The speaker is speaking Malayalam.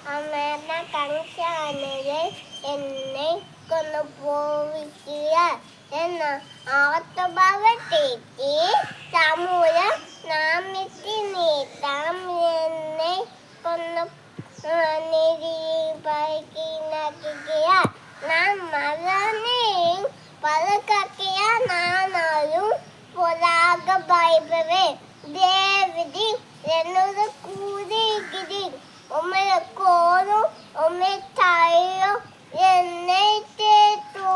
അമർന്ന കങ്കാണുകൾ എന്നെ കൊണ്ടുപോവുക എന്ന ആർത്തഭാവത്തേക്ക് സമൂല നാമിത്തി നീട്ടാം എന്നെ കൊണ്ടു നിരീപകിയ നാം മരണയും പലകക്കിയ നാനാലും പൊലാക ബൈബിളെ ദേവതി എന്നോട് കൂടികിരി ഒമ്മ കോരും ഒമ്മ തായോ എന്നെ തേത്തു